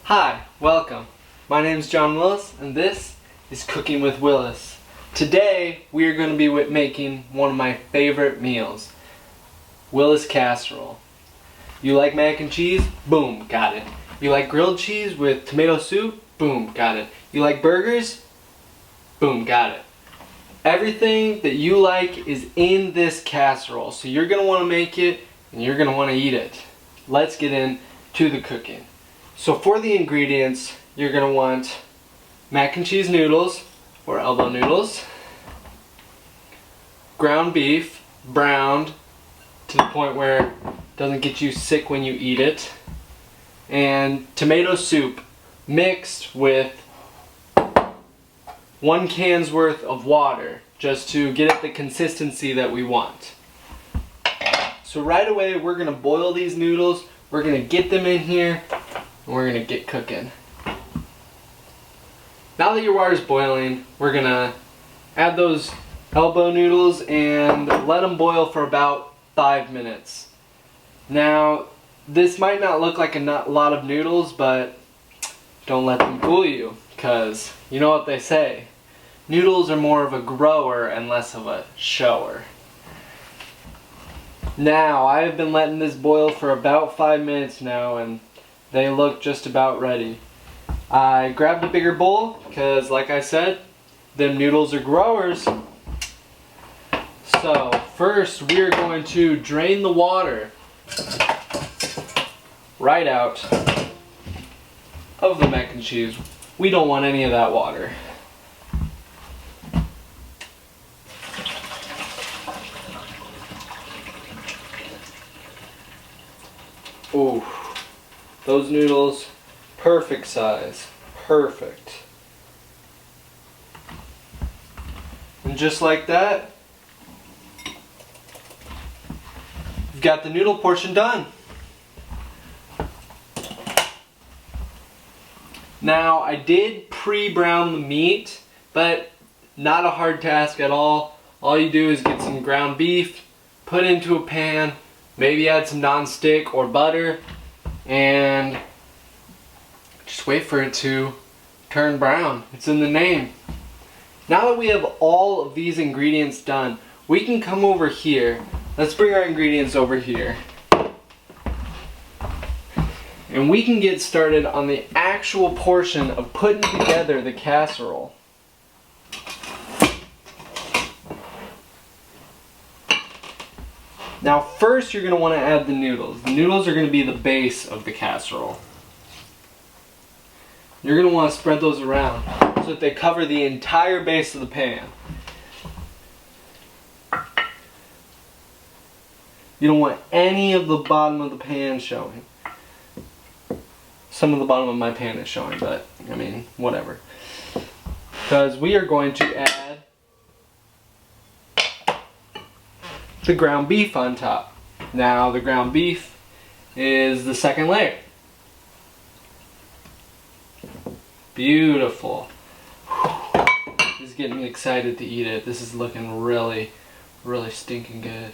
Hi, welcome. My name is John Willis, and this is Cooking with Willis. Today, we are going to be making one of my favorite meals, Willis casserole. You like mac and cheese? Boom, got it. You like grilled cheese with tomato soup? Boom, got it. You like burgers? Boom, got it. Everything that you like is in this casserole, so you're going to want to make it and you're going to want to eat it. Let's get into the cooking. So for the ingredients, you're going to want mac and cheese noodles or elbow noodles, ground beef, browned to the point where it doesn't get you sick when you eat it, and tomato soup mixed with 1 can's worth of water just to get it the consistency that we want. So right away we're going to boil these noodles, we're going to get them in here, and we're going to get cooking. Now that your water's boiling, we're going to add those elbow noodles and let them boil for about 5 minutes. Now, this might not look like a lot of noodles, but don't let them fool you, because you know what they say. Noodles are more of a grower and less of a shower. Now, I have been letting this boil for about 5 minutes now, and they look just about ready. I grabbed a bigger bowl because, like I said, them noodles are growers. So first we are going to drain the water right out of the mac and cheese. We don't want any of that water. Ooh. Those noodles, perfect size, perfect. And just like that, you've got the noodle portion done. Now, I did pre-brown the meat, but not a hard task at all. All you do is get some ground beef, put it into a pan, maybe add some non-stick or butter, and just wait for it to turn brown. It's in the name. Now that we have all of these ingredients done, we can come over here. Let's bring our ingredients over here. And we can get started on the actual portion of putting together the casserole. Now first you're going to want to add the noodles. The noodles are going to be the base of the casserole. You're going to want to spread those around so that they cover the entire base of the pan. You don't want any of the bottom of the pan showing. Some of the bottom of my pan is showing, but I mean, whatever. Because we are going to add the ground beef on top. Now the ground beef is the second layer. Beautiful. This is getting me excited to eat it. This is looking really, really stinking good.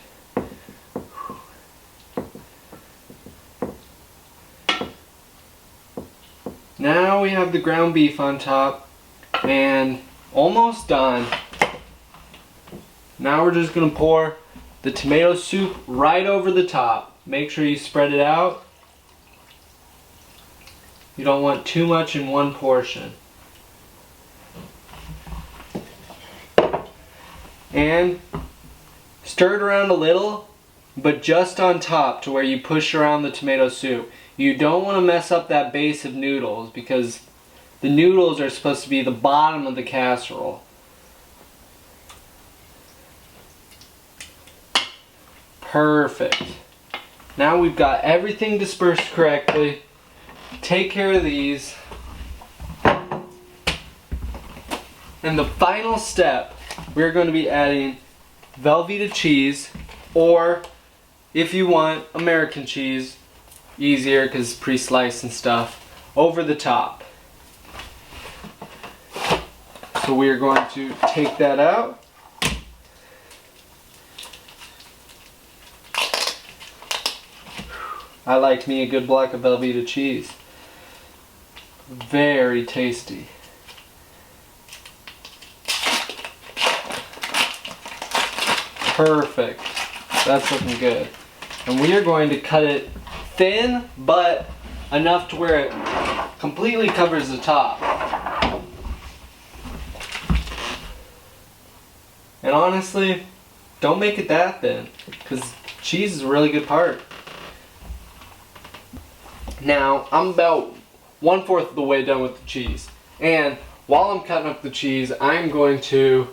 Now we have the ground beef on top and almost done. Now we're just going to pour the tomato soup right over the top. Make sure you spread it out. You don't want too much in one portion. And stir it around a little, but just on top to where you push around the tomato soup. You don't want to mess up that base of noodles because the noodles are supposed to be the bottom of the casserole. Perfect. Now we've got everything dispersed correctly. Take care of these. And the final step, we're going to be adding Velveeta cheese, or if you want American cheese, easier because it's pre-sliced and stuff, over the top. So we are going to take that out. I like me a good block of Velveeta cheese. Very tasty. Perfect. That's looking good. And we are going to cut it thin, but enough to where it completely covers the top. And honestly, don't make it that thin, because cheese is a really good part. Now, I'm about 1/4 of the way done with the cheese. And while I'm cutting up the cheese, I'm going to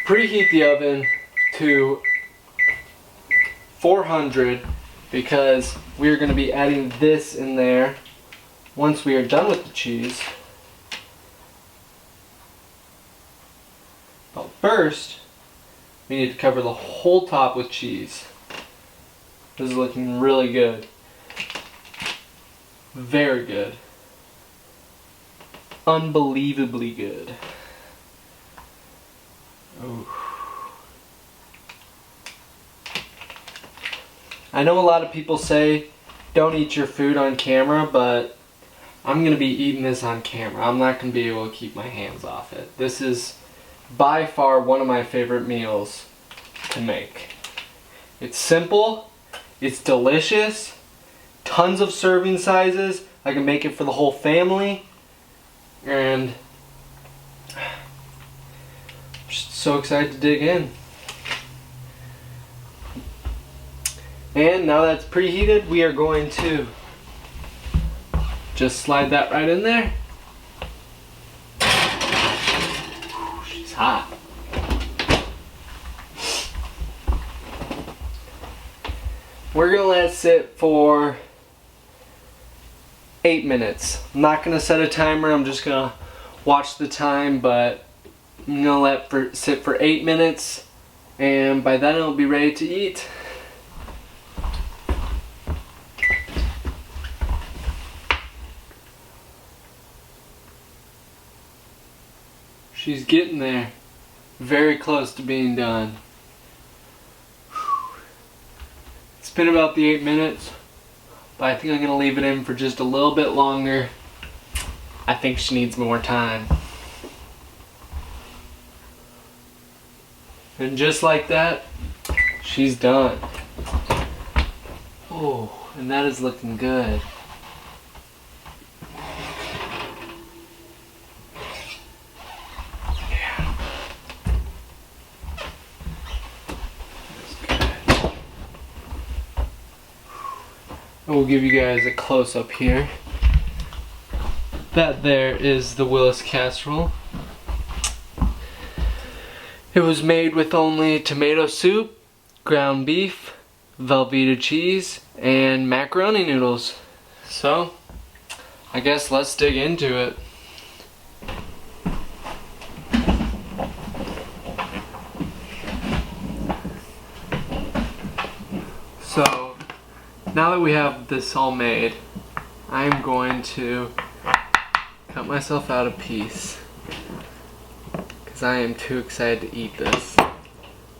preheat the oven to 400 because we're going to be adding this in there once we are done with the cheese. But first, we need to cover the whole top with cheese. This is looking really good. Very good. Unbelievably good. Ooh. I know a lot of people say don't eat your food on camera, but I'm going to be eating this on camera. I'm not going to be able to keep my hands off it. This is by far one of my favorite meals to make. It's simple, it's delicious, tons of serving sizes. I can make it for the whole family, and I'm just so excited to dig in. And now that's preheated, we are going to just slide that right in there. She's hot. We're gonna let it sit for 8 minutes. I'm not gonna set a timer, I'm just gonna watch the time, but I'm gonna let it sit for 8 minutes, and by then it'll be ready to eat. She's getting there. Very close to being done. It's been about the 8 minutes, but I think I'm going to leave it in for just a little bit longer. I think she needs more time. And just like that, she's done. Oh, and that is looking good. We'll give you guys a close-up here. That there is the Willis casserole. It was made with only tomato soup, ground beef, Velveeta cheese, and macaroni noodles. So, I guess let's dig into it. So, now that we have this all made, I'm going to cut myself out a piece because I am too excited to eat this.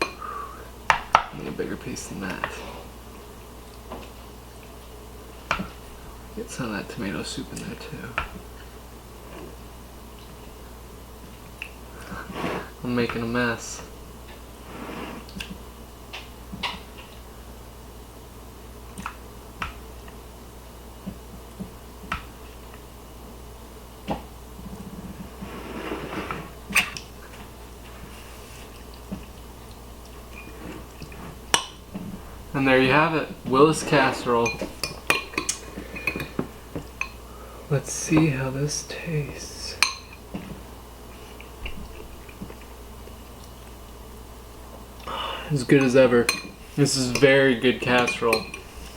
I need a bigger piece than that. Get some of that tomato soup in there too. I'm making a mess. And there you have it, Willis casserole. Let's see how this tastes. As good as ever. This is very good casserole.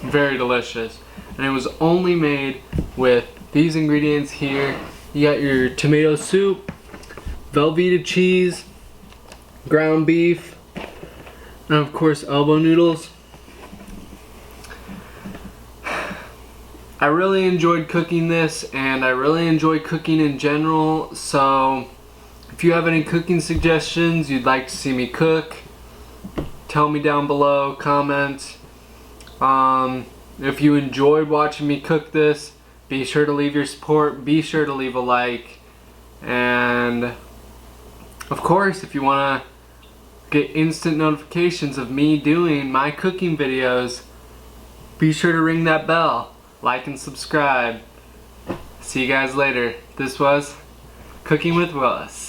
Very delicious. And it was only made with these ingredients here. You got your tomato soup, Velveeta cheese, ground beef, and of course elbow noodles. I really enjoyed cooking this, and I really enjoy cooking in general, so if you have any cooking suggestions you'd like to see me cook, tell me down below, comment. If you enjoyed watching me cook this, be sure to leave your support, be sure to leave a like, and of course if you want to get instant notifications of me doing my cooking videos, be sure to ring that bell, like and subscribe. See you guys later. This was Cooking with Willis.